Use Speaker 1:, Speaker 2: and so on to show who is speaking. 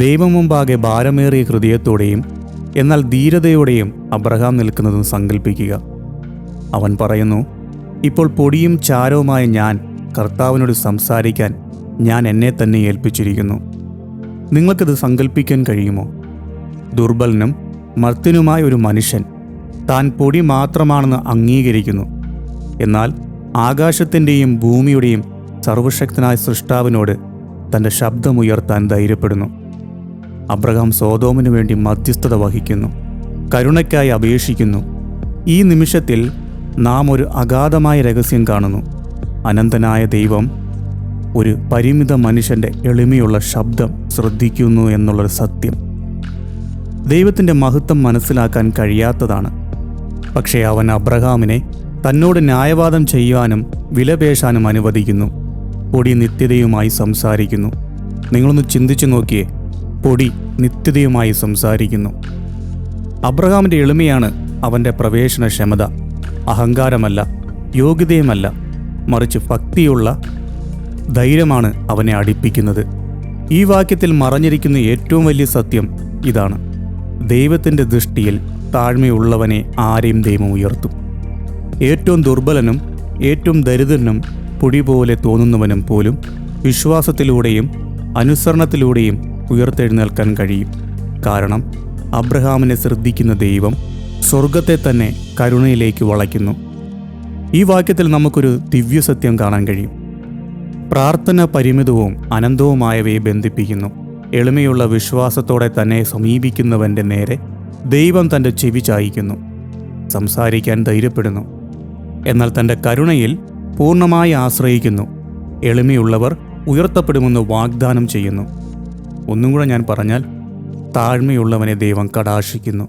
Speaker 1: ദൈവം മുമ്പാകെ ഭാരമേറിയ ഹൃദയത്തോടെയും എന്നാൽ ധീരതയോടെയും അബ്രഹാം നിൽക്കുന്നതും സങ്കല്പിക്കുക. അവൻ പറയുന്നു, ഇപ്പോൾ പൊടിയും ചാരവുമായ ഞാൻ കർത്താവിനോട് സംസാരിക്കാൻ ഞാൻ എന്നെ തന്നെ ഏൽപ്പിച്ചിരിക്കുന്നു. നിങ്ങൾക്കിത് സങ്കല്പിക്കാൻ കഴിയുമോ? ദുർബലനും മർത്യനുമായ ഒരു മനുഷ്യൻ താൻ പൊടി മാത്രമാണെന്ന് അംഗീകരിക്കുന്നു. എന്നാൽ ആകാശത്തിൻ്റെയും ഭൂമിയുടെയും സർവശക്തനായ സൃഷ്ടാവിനോട് തൻ്റെ ശബ്ദമുയർത്താൻ ധൈര്യപ്പെടുന്നു. അബ്രഹാം സോദോമിനു വേണ്ടി മധ്യസ്ഥത വഹിക്കുന്നു, കരുണയ്ക്കായി അപേക്ഷിക്കുന്നു. ഈ നിമിഷത്തിൽ നാം ഒരു അഗാധമായ രഹസ്യം കാണുന്നു. അനന്തനായ ദൈവം ഒരു പരിമിത മനുഷ്യൻ്റെ എളിമയുള്ള ശബ്ദം ശ്രദ്ധിക്കുന്നു എന്നുള്ളൊരു സത്യം ദൈവത്തിൻ്റെ മഹത്വം മനസ്സിലാക്കാൻ കഴിയാത്തതാണ്. പക്ഷേ അവൻ അബ്രഹാമിനെ തന്നോട് ന്യായവാദം ചെയ്യുവാനും വിലപേശാനും അനുവദിക്കുന്നു. പൊടി നിത്യതയുമായി സംസാരിക്കുന്നു. നിങ്ങളൊന്ന് ചിന്തിച്ചു നോക്കിയേ, പൊടി നിത്യതയുമായി സംസാരിക്കുന്നു. അബ്രഹാമിൻ്റെ എളിമയാണ് അവൻ്റെ പ്രവേശനക്ഷമത. അഹങ്കാരമല്ല, യോഗ്യതയുമല്ല, മറിച്ച് ഭക്തിയുള്ള ധൈര്യമാണ് അവനെ അടുപ്പിക്കുന്നത്. ഈ വാക്യത്തിൽ മറഞ്ഞിരിക്കുന്ന ഏറ്റവും വലിയ സത്യം ഇതാണ്: ദൈവത്തിൻ്റെ ദൃഷ്ടിയിൽ താഴ്മയുള്ളവനെ ആരെയും ദൈവം ഉയർത്തും. ഏറ്റവും ദുർബലനും ഏറ്റവും ദരിദ്രനും പൊടി പോലെ തോന്നുന്നവനും പോലും വിശ്വാസത്തിലൂടെയും അനുസരണത്തിലൂടെയും ഉയർത്തെഴുന്നേൽക്കാൻ കഴിയും. കാരണം അബ്രഹാമിനെ ശ്രദ്ധിക്കുന്ന ദൈവം സ്വർഗത്തെ തന്നെ കരുണയിലേക്ക് വളയ്ക്കുന്നു. ഈ വാക്യത്തിൽ നമുക്കൊരു ദിവ്യസത്യം കാണാൻ കഴിയും. പ്രാർത്ഥന പരിമിതവും അനന്തവുമായവയെ ബന്ധിപ്പിക്കുന്നു. എളിമയുള്ള വിശ്വാസത്തോടെ തന്നെ സമീപിക്കുന്നവൻ്റെ നേരെ ദൈവം തൻ്റെ ചെവി ചായിക്കുന്നു, സംസാരിക്കാൻ ധൈര്യപ്പെടുന്നു. എന്നാൽ തൻ്റെ കരുണയിൽ പൂർണ്ണമായി ആശ്രയിക്കുന്നു. എളിമയുള്ളവർ ഉയർത്തപ്പെടുമെന്ന് വാഗ്ദാനം ചെയ്യുന്നു. ഒന്നും കൂടെ ഞാൻ പറഞ്ഞാൽ, താഴ്മയുള്ളവനെ ദൈവം കടാക്ഷിക്കുന്നു.